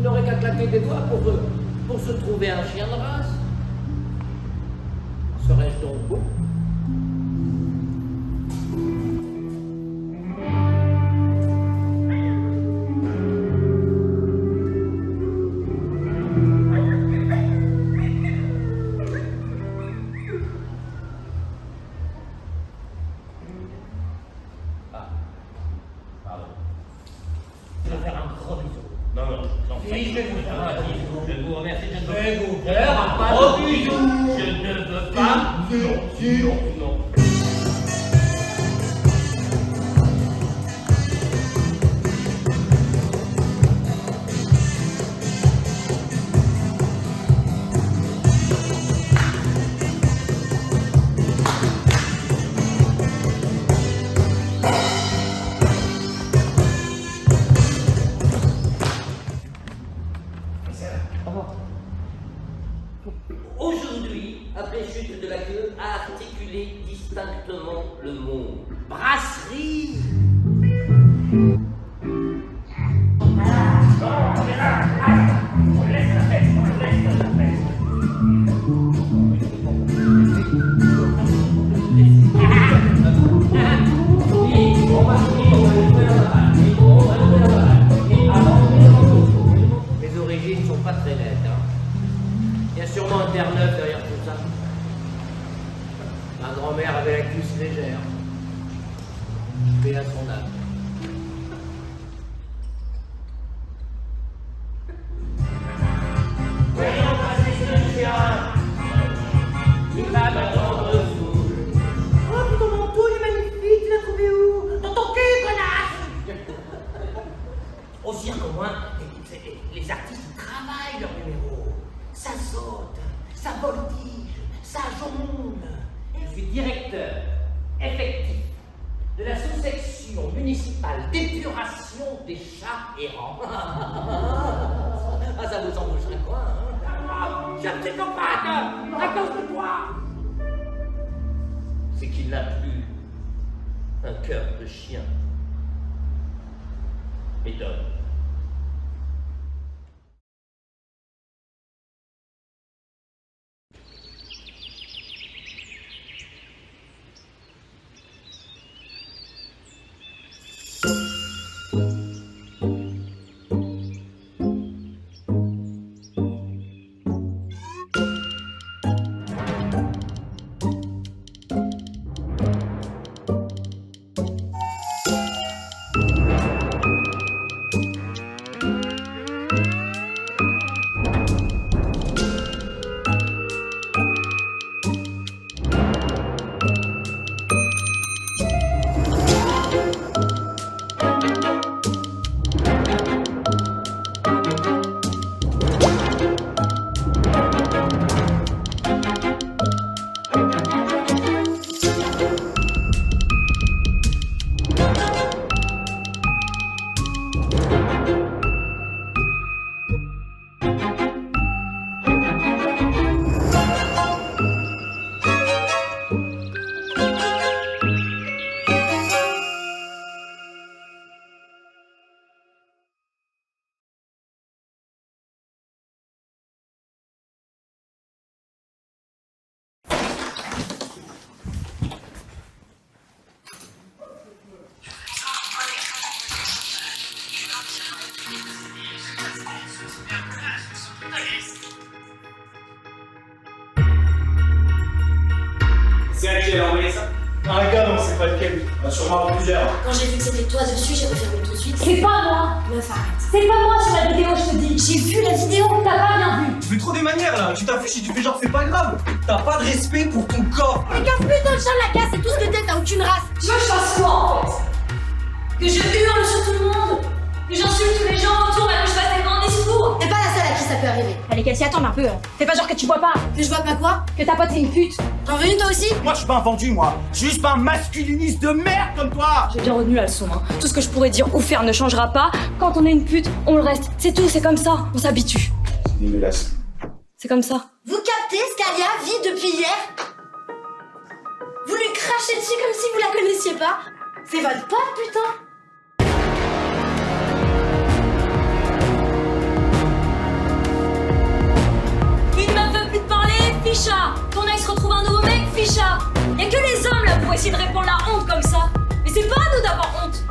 n'aurait qu'à claquer des doigts pour se trouver un chien de race. Serais-je donc beau? Aujourd'hui, après chute de la queue, a articulé distinctement le mot brasserie. Les origines sont pas très nettes, hein. Il y a sûrement un Terre-Neuve derrière tout ça. Ma grand-mère avait la cuisse légère. Paix à son âme. Voyons passer ce chien. Il va m'attendre sous. Oh, puis ton manteau, il est magnifique, tu l'as trouvé où? Dans ton cul, connasse! Au cirque, au moins, les artistes travaillent leur numéro. Ça saute, ça voltige, ça jongle. Je suis directeur effectif de la sous-section municipale d'épuration des chats errants. Ah, ça vous en bouge un coin, hein? J'ai un psychopathe à cause de toi. C'est qu'il n'a plus un cœur de chien et d'homme. C'est à qui elle a envoyé ça? Un gars, non, c'est pas lequel. On a sûrement plusieurs. Quand j'ai vu que c'était toi dessus, j'ai refermé tout de suite. C'est pas moi! Meuf, arrête. C'est pas moi sur la vidéo, je te dis! J'ai vu la vidéo. T'as pas bien vu! Tu fais trop des manières là, tu t'affiches et tu fais genre c'est pas grave. T'as pas de respect pour ton corps. Mais qu'un putain de chat de la casse, c'est tout ce que t'es, t'as aucune race. Tu veux que je fasse quoi en fait? Que je hurle sur tout le monde? Que j'insulte tous les gens autour, là, que je fasse des grands discours? T'es pas la seule à qui ça peut arriver. Allez, qu'elle s'y attende un peu. Fais pas genre que tu vois pas. Que je vois pas quoi? Que ta pote c'est une pute. T'en veux une toi aussi? Moi je suis pas un vendu moi. Je suis juste un masculiniste de merde comme toi. J'ai bien retenu la leçon, hein. Tout ce que je pourrais dire ou faire ne changera pas. Quand on est une pute, on le reste. C'est tout, c'est comme ça. On s'habitue. C'est dégueulasse. C'est comme ça. Vous captez ce qu'Alia vit depuis hier? Vous lui crachez dessus comme si vous la connaissiez pas? C'est votre pote, putain! Ficha, ton ex retrouve un nouveau mec, Ficha. Y a que les hommes là pour essayer de répandre la honte comme ça. Mais c'est pas à nous d'avoir honte.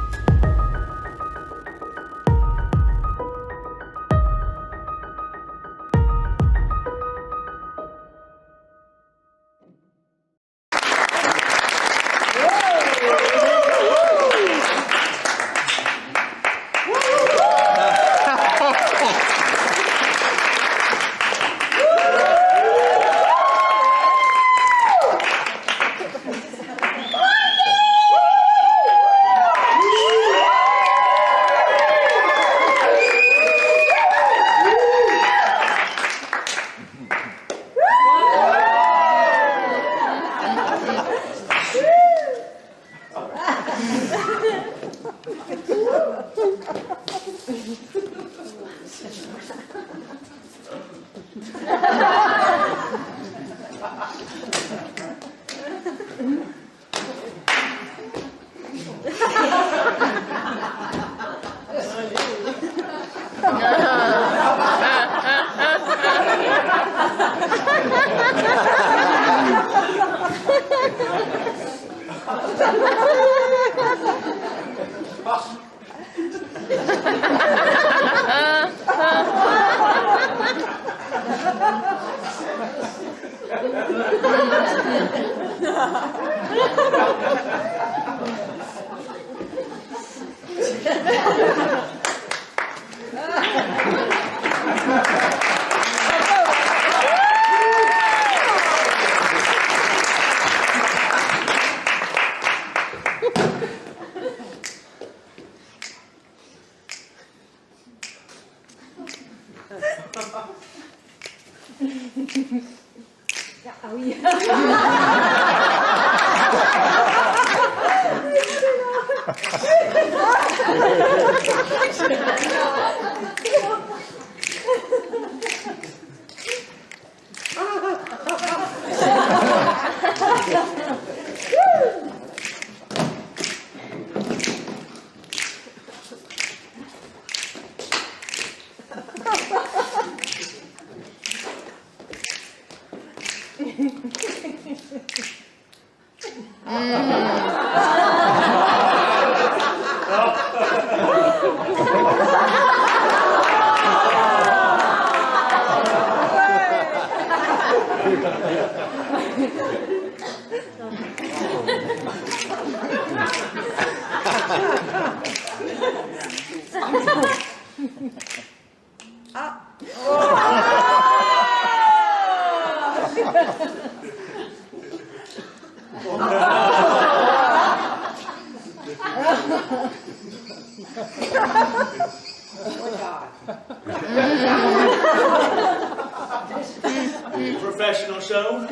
Professional show.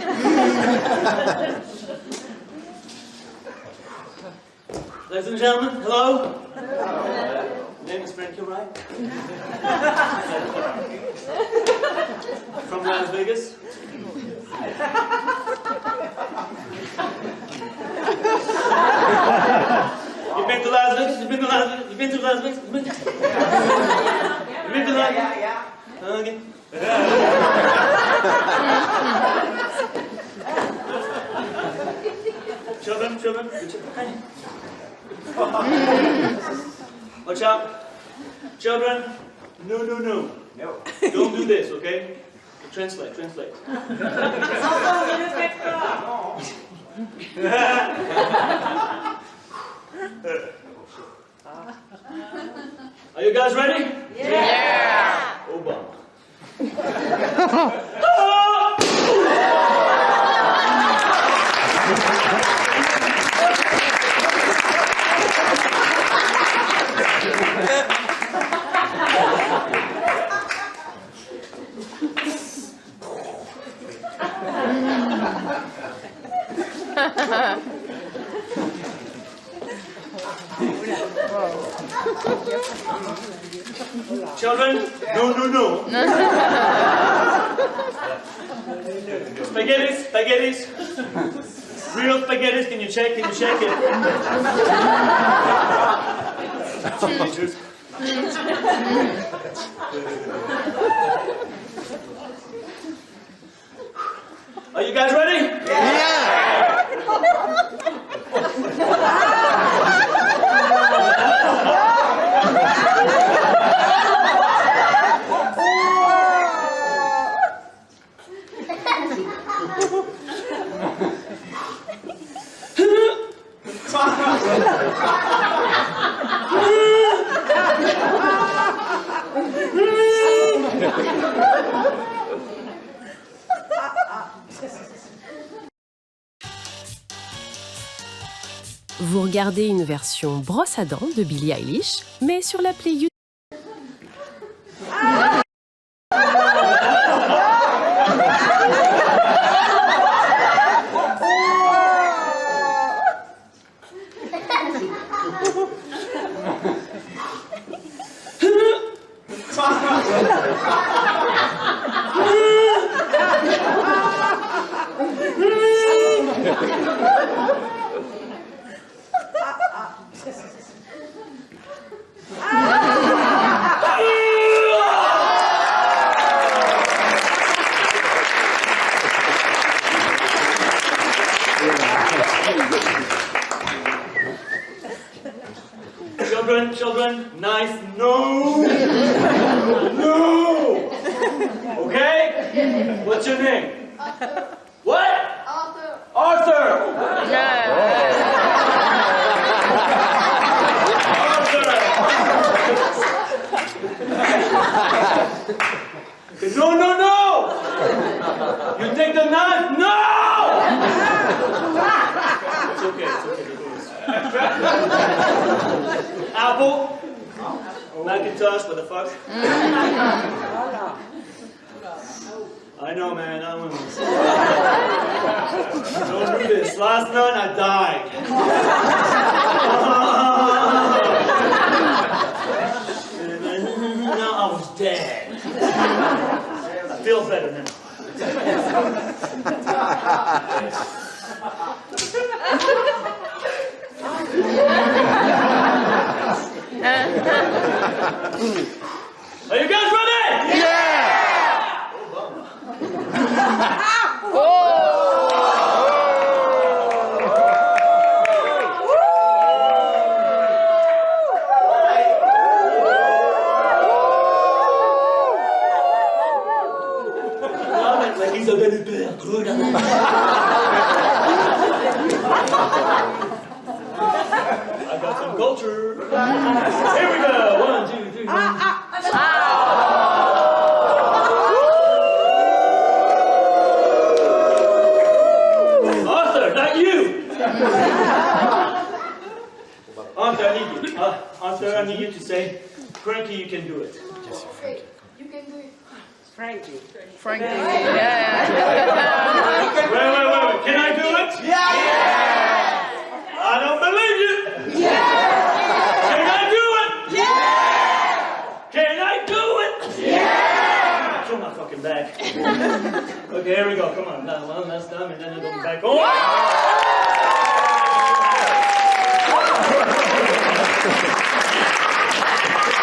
Ladies and gentlemen, hello. Name is Frank Kilbride. From Las Vegas. You've been to Las Vegas? You've been to Las Vegas? You've been to Las Vegas? You've been to Las Vegas? Yeah. Okay. Children, watch out. Children, no. Don't do this, okay? Translate. Are you guys ready? Yeah! Obama. Children, no. Spaghettis. Real spaghettis, can you check it? you guys ready? Vous regardez une version brosse à dents de Billie Eilish, mais sur l'appli YouTube. Children, nice. No! No! Okay? What's your name? What? Arthur! Okay, no! You take the knife? No! It's okay. Apple? Macintosh, what the fuck? I know, man, I wouldn't. Don't do this. Last night I died. Now I was dead. I feel better now. Are you guys ready? Yeah! Like Isabelle Huppert, drôle. I got some culture. Here we go. 1, 2, 3. Arthur, not you. Arthur, I need you. Arthur, I need you to say, Frankie, you can do it. Yes, Frankie. You can do it. Frankie. Frankie. Yeah. Wait. Can I do it? Yeah. I don't believe you. Yeah. Can I do it? Yeah. Can I do it? Yeah. Throw my fucking bag. Okay, here we go. Come on. Now, one last time, and then I'm going back home.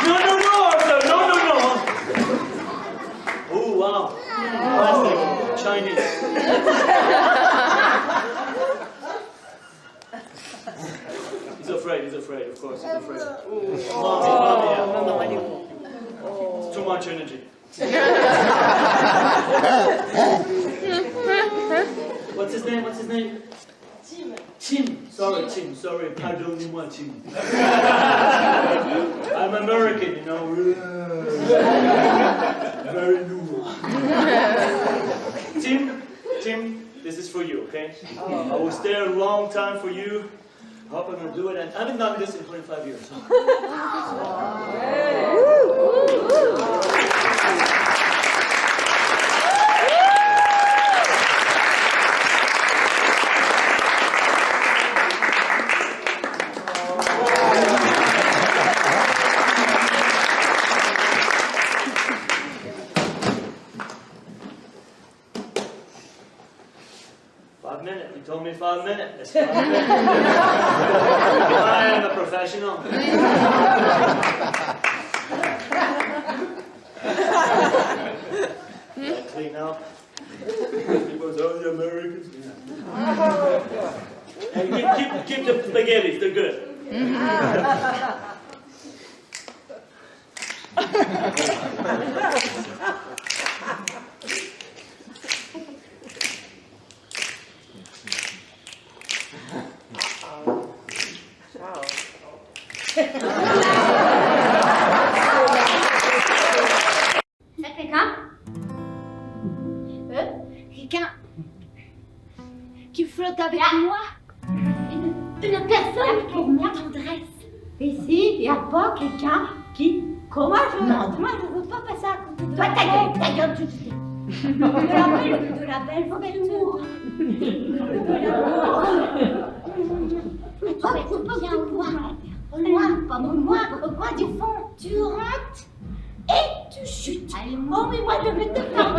No, Arthur. No. Oh, wow. Plastic. Chinese. He's afraid, of course, he's afraid. Mommy. It's too much energy. What's his name? Tim. Sorry, pardon-moi, Tim. I'm American, you know. Very new. Tim, this is for you, okay? I will stay a long time for you. I hope I'm gonna do it, and I haven't done this in 25 years. You told me 5 minutes. That's 5 minutes. I am a professional. Clean up. People say, oh, the American. spaghettis, they're good. Y'a quelqu'un? Quelqu'un qui flotte avec moi? Une personne pour ma tendresse. Ici, il n'y a pas quelqu'un qui... Comment je... Non, moi je ne veux pas passer à côté de... Toi, ta gueule tout de suite. De la belle ouverture. De l'amour. Tu viens au loin, pas au loin du fond. Tu rentres et tu chutes. Oh, mais moi je vais te faire.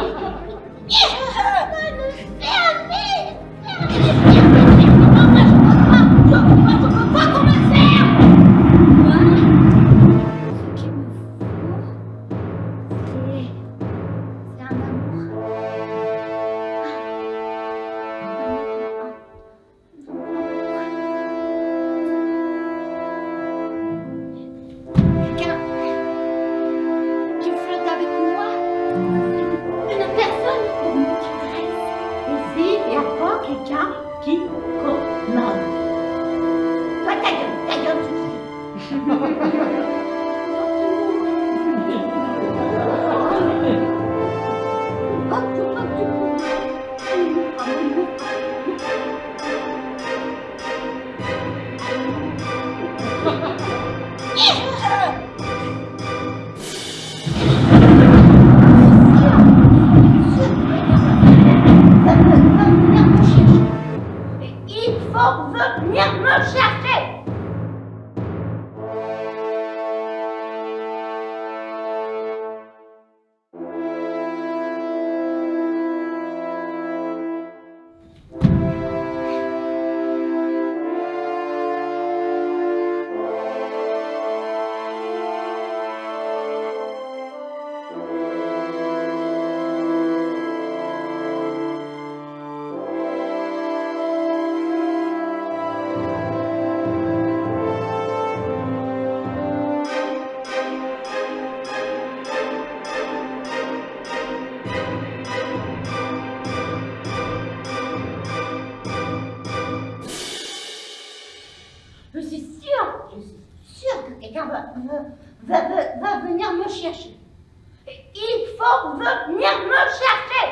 Va venir me chercher. Il faut venir me chercher.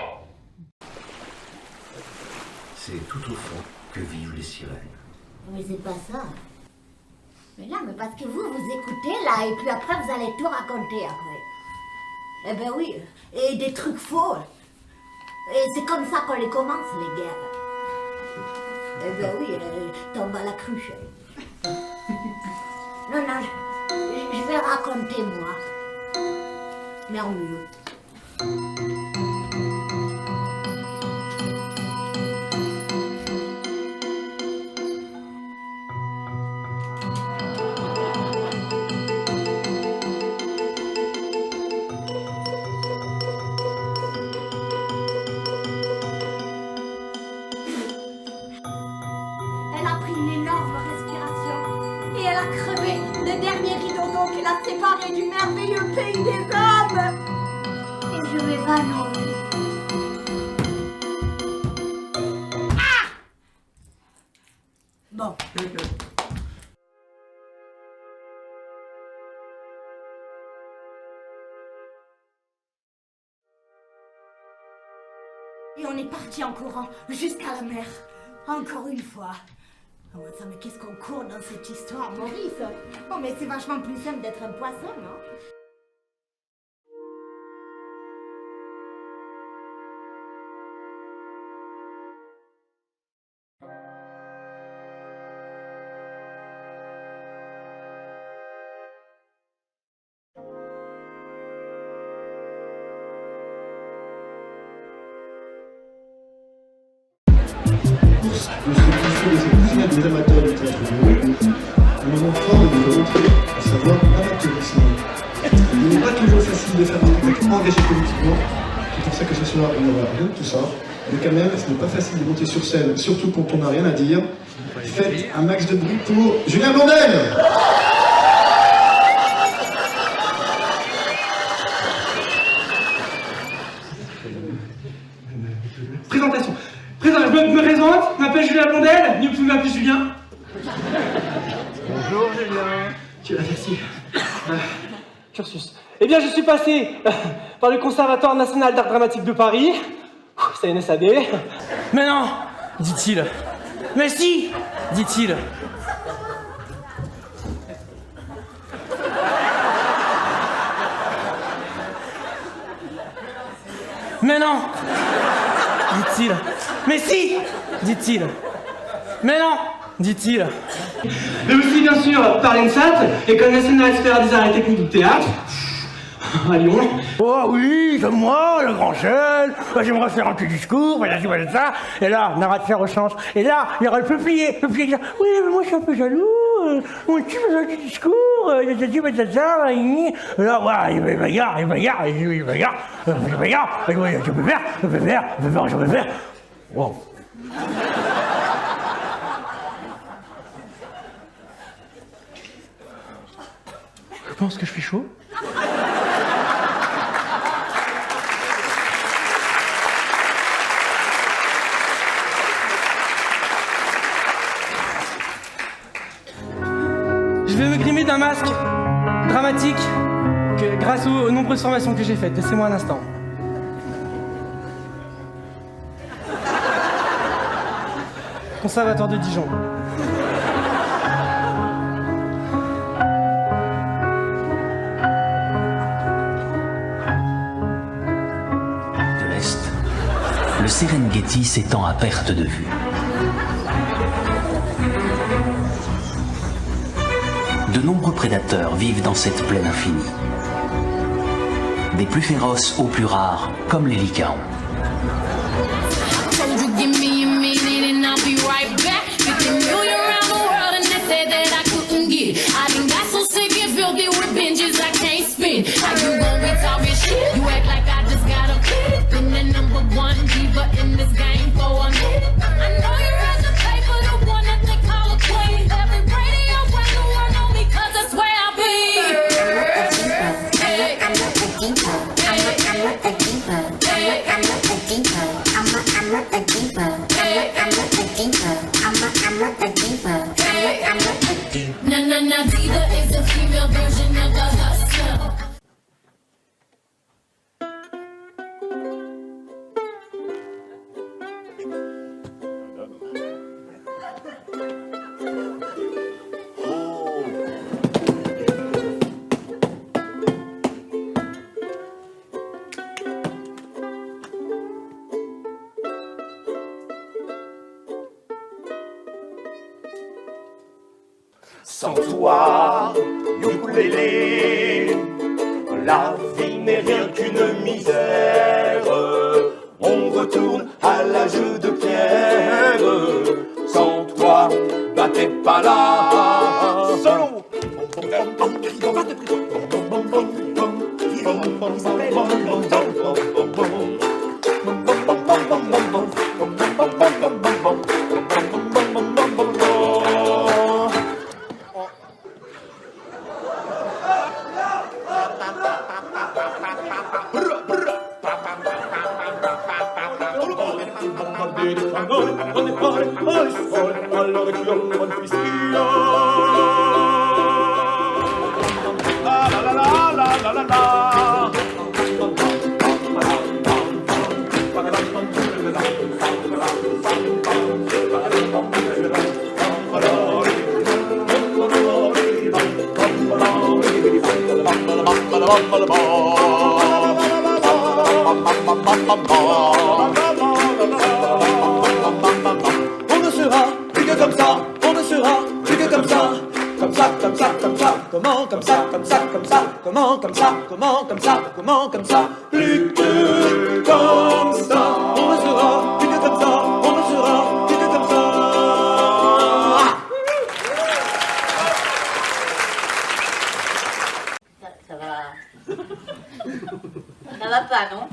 C'est tout au fond que vivent les sirènes. Mais c'est pas ça. Mais là, mais parce que vous écoutez là, et puis après vous allez tout raconter après. Eh ben oui, et des trucs faux. Et c'est comme ça qu'on les commence, les guerres. Eh ben oui, tombe à la cruche. Non, je vais raconter moi. Merveilleux. Elle a pris une énorme respiration et elle a crevé le dernier rideau d'eau qui l'a séparé du merveilleux pays des hommes. Et je m'évanouis. Ah! Bon. Et on est parti en courant jusqu'à la mer. Encore une fois. Oh, ça, mais qu'est-ce qu'on court dans cette histoire, Maurice? Oh, mais c'est vachement plus simple d'être un poisson, non? Je suis issu de cette finale des amateurs du théâtre de rue, un moment fort de notre entrée, à savoir l'amateurisme. Il n'est pas toujours facile de faire des spectacles engagés politiquement, c'est pour ça que ce soir on n'aura rien de tout ça, mais quand même ce n'est pas facile de monter sur scène, surtout quand on n'a rien à dire. Faites un max de bruit pour Julien Blondel. Présentation. Je me présente, je m'appelle Julien Blondel, vous pouvez m'appeler Julien. Bonjour Julien. Tu l'as, merci. Cursus. Eh bien, je suis passé par le Conservatoire National d'Art Dramatique de Paris, CNSAD. Mais non, dit-il. Mais si, dit-il. Mais non, dit-il. Mais si, dit-il. Mais non, dit-il. Mais aussi, bien sûr, par l'ENSAT, École nationale supérieure des arts et techniques du théâtre, à Lyon. Oh oui, c'est moi, le grand jeune. J'aimerais faire un petit discours, voilà ça. Et là, on arrête de faire au sens. Et là, il y aura le peuplier. Le peuplier qui dit oui, mais moi je suis un peu jaloux. Mon petit fait un petit discours. Il a dit, mais ça. Et là, voilà, il me regarde. Je peux faire. Wow. Je pense que je suis chaud. Je vais me grimer d'un masque dramatique grâce aux nombreuses formations que j'ai faites. Laissez-moi un instant. Conservatoire de Dijon. De l'Est, le Serengeti s'étend à perte de vue. De nombreux prédateurs vivent dans cette plaine infinie. Des plus féroces aux plus rares, comme les lycaons. Sans toi, ukulélé, la vie n'est rien qu'une misère. On retourne à l'âge de pierre. Sans toi, bah t'es pas là. Solo. On ne sera plus que comme ça, on ne sera plus que comme ça. Comme ça, comme ça, comme ça, comment, comme ça, comme ça, comme ça, comment, comme ça, comment, comme ça, comment, comme ça, plus que comme ça. On ne sera plus que comme ça, on ne sera plus que comme ça. Ça va. Ça va pas, non?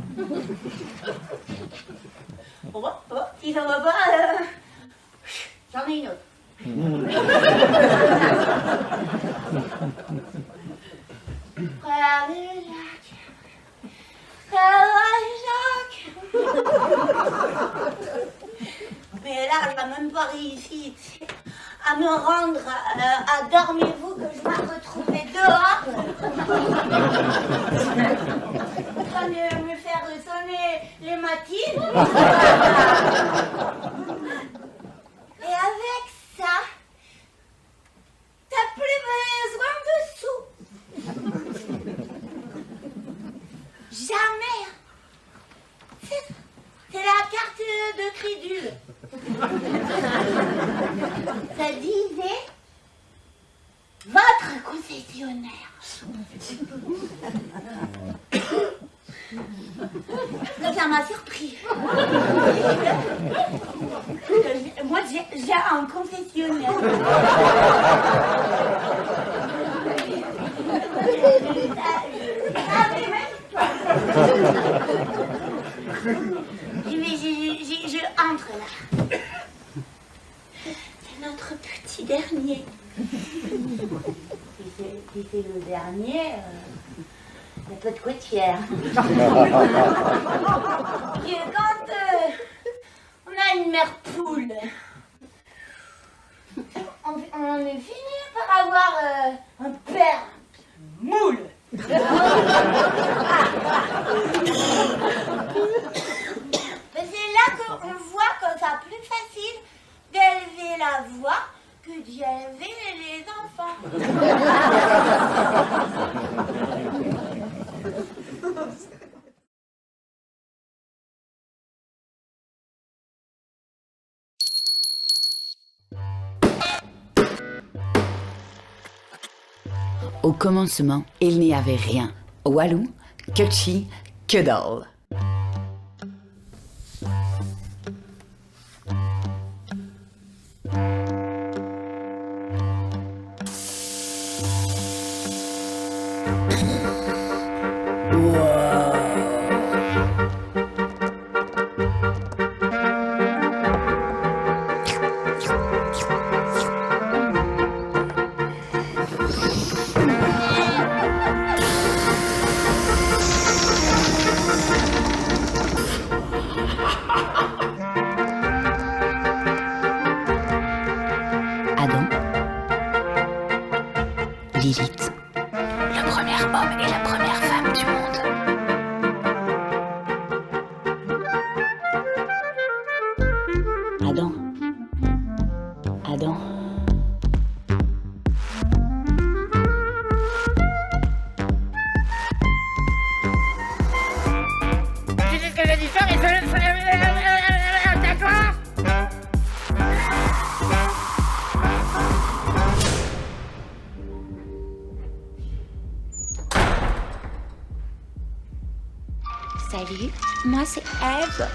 On va? Si ça va pas, j'en ai une autre. Frère du lac, frère Jacques. Mais là, je n'ai même pas réussi à me rendre à dormez-vous que je m'en retrouvais dehors. En train de me faire sonner les matines. Et avec ça, t'as plus besoin de sous. Jamais. C'est la carte de crédule. Ça disait votre concessionnaire. Ça m'a surpris. Moi, j'ai un concessionnaire. Je entre là. C'est notre petit dernier. Si c'est le dernier, il y a peu de quoi de fier. Quand on a une mère poule, on est fini par avoir un père moule. C'est là qu'on voit que c'est plus facile d'élever la voix que d'y élever les enfants. Au commencement, il n'y avait rien. Walou, que chi, que dalle. Adam, Lilith, le premier homme et la première femme du monde. Adam, Adam. Tu sais ce que j'ai dit faire et d'accord. Salut, moi c'est Eve.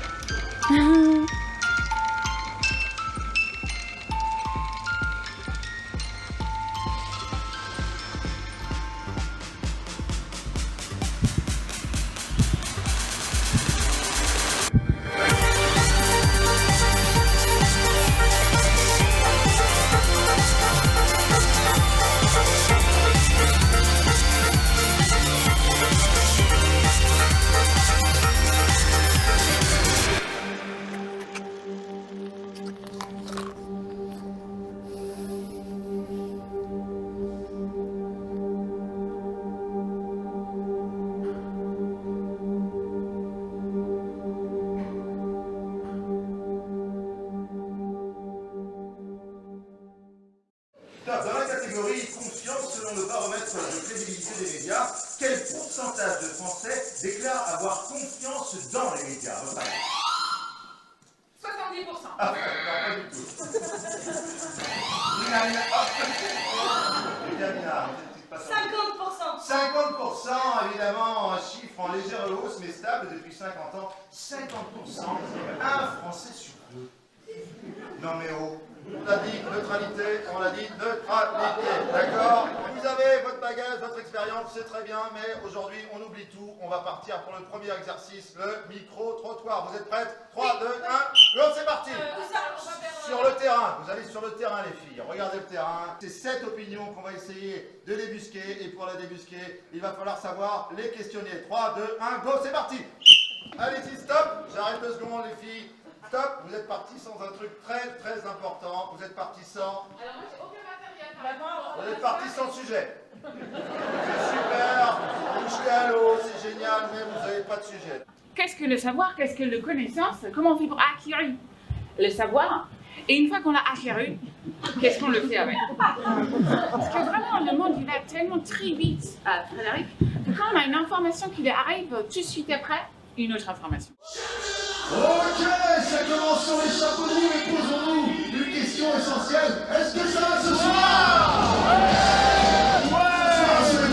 Dans la catégorie confiance selon le baromètre de crédibilité des médias, quel pourcentage de Français déclarent avoir confiance dans les médias? 70%. Ah, non, pas du tout. Nina, 50%. 50%, évidemment, un chiffre en légère hausse, mais stable depuis 50 ans. 50%, un Français sur deux. Non mais oh, on a dit neutralité, on a dit neutralité, d'accord? Vous avez votre bagage, votre expérience, c'est très bien, mais aujourd'hui, on oublie tout. On va partir pour le premier exercice, le micro-trottoir. Vous êtes prêtes? 3, 2, 1, go, c'est parti. Sur le terrain, vous allez sur le terrain, les filles. Regardez le terrain. C'est 7 opinions qu'on va essayer de débusquer. Et pour la débusquer, il va falloir savoir les questionner. 3, 2, 1, go, c'est parti. Allez-y, stop. J'arrête 2 secondes, les filles. Stop. Vous êtes partis sans un truc très, très important. Vous êtes partis sans... Alors moi, j'ai aucun matériel. Vous êtes partis sans sujet. C'est super. Touchez à l'eau, c'est génial, mais vous n'avez pas de sujet. Qu'est-ce que le savoir? Qu'est-ce que la connaissance? Comment on fait pour acquérir le savoir? Et une fois qu'on l'a acquéru, qu'est-ce qu'on le fait avec? Parce que vraiment, le monde, il va tellement très vite, Frédéric, que quand on a une information qui lui arrive tout de suite après, une autre information. Ok, ça commence sur les chapeaux de roue, mais posons-nous une question essentielle. Est-ce que ça va ce soir?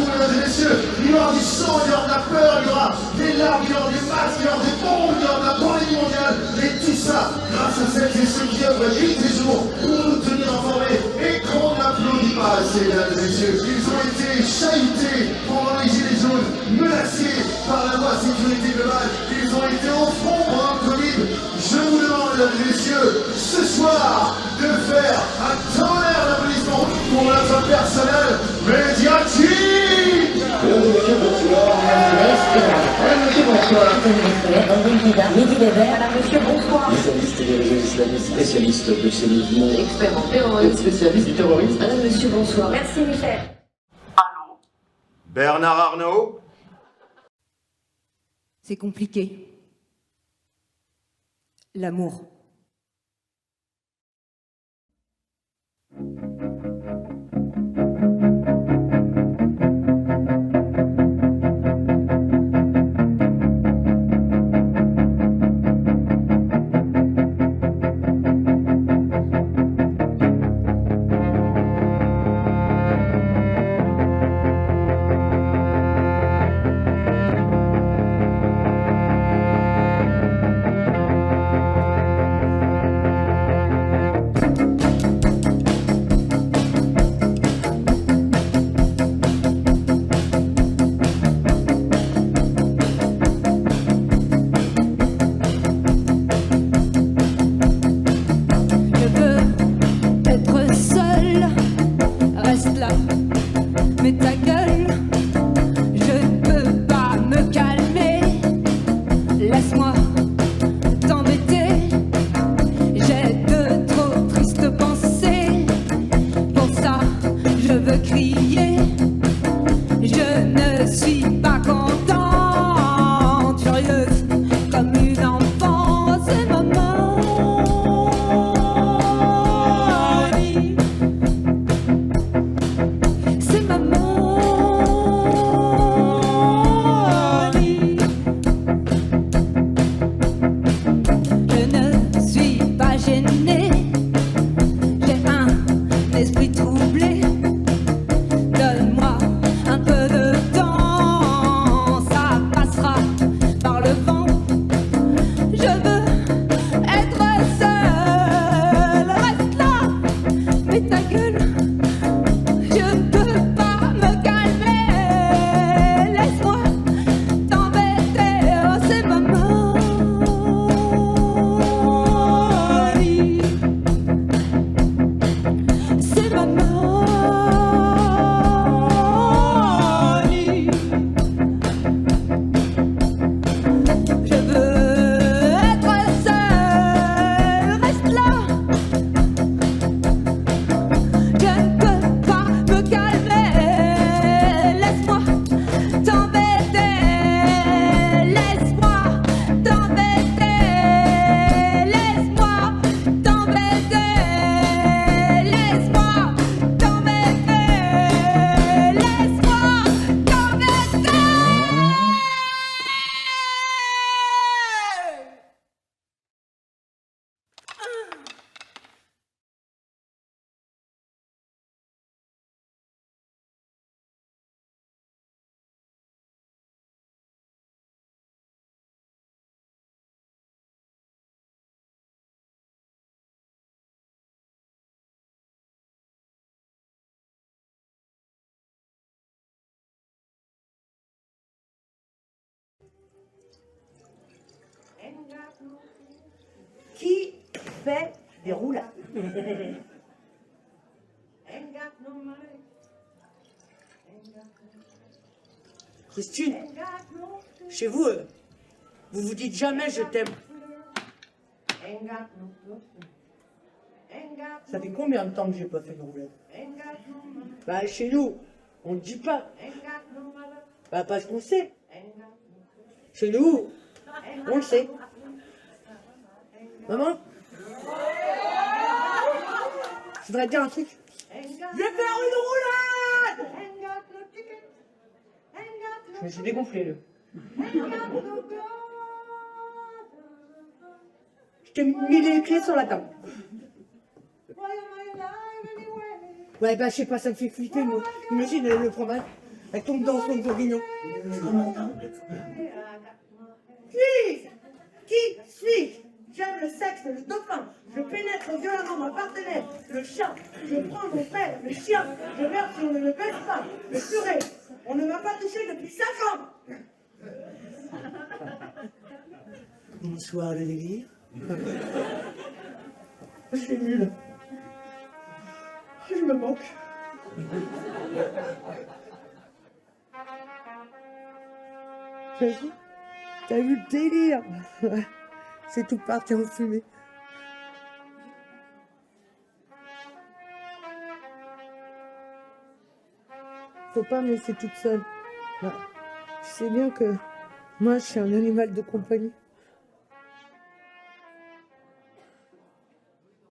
Mesdames et messieurs, il y aura du sang, il y aura de la peur, il y aura des larmes, il y aura des masques, il y aura des bombes, il y aura de la pandémie mondiale, et tout ça grâce à celles et ceux qui œuvrent nuit et jour pour nous tenir informés et qu'on n'applaudit pas assez, mesdames et messieurs. Ils ont été chahutés pendant les gilets jaunes, menacés par la loi sécurité globale, ils ont été au front pendant le Covid. Je vous demande, mesdames et messieurs, ce soir, de faire un tonnerre d'applaudissements pour notre personnel médiatique. Mesdames et messieurs, bonsoir. Madame, monsieur, bonsoir. Madame, monsieur, bonsoir. Spécialiste des réseaux islamistes, spécialiste de ces mouvements. Expert en terrorisme, spécialiste du terrorisme. Madame, monsieur, bonsoir. Merci, Michel. Allô? Bernard Arnault. C'est compliqué. L'amour. C'est maman. fait des roulades. Christine, chez vous, vous vous dites jamais je t'aime. Ça fait combien de temps que j'ai pas fait de roulade? Bah chez nous, on ne dit pas. Bah parce qu'on sait. Chez nous, on le sait. Maman, je voudrais te dire un truc. Je vais faire une roulade. Je me suis dégonflé, là. Je t'ai mis les clés sur la table. Ouais, bah, je sais pas, ça me fait flipper, moi. Imagine, elle le prend mal. Elle tombe dans son bourguignon. Qui suis-je? J'aime le sexe, le dauphin. Je pénètre violemment ma partenaire, le chat. Je prends mon père, le chien. Je meurs si on ne me baisse pas. Le curé. On ne m'a pas touché depuis 5 ans. Bonsoir, le délire. Je suis nulle. Je me manque. T'as vu le délire? C'est tout parti en fumée. Faut pas me laisser toute seule. Bah, tu sais bien que moi, je suis un animal de compagnie.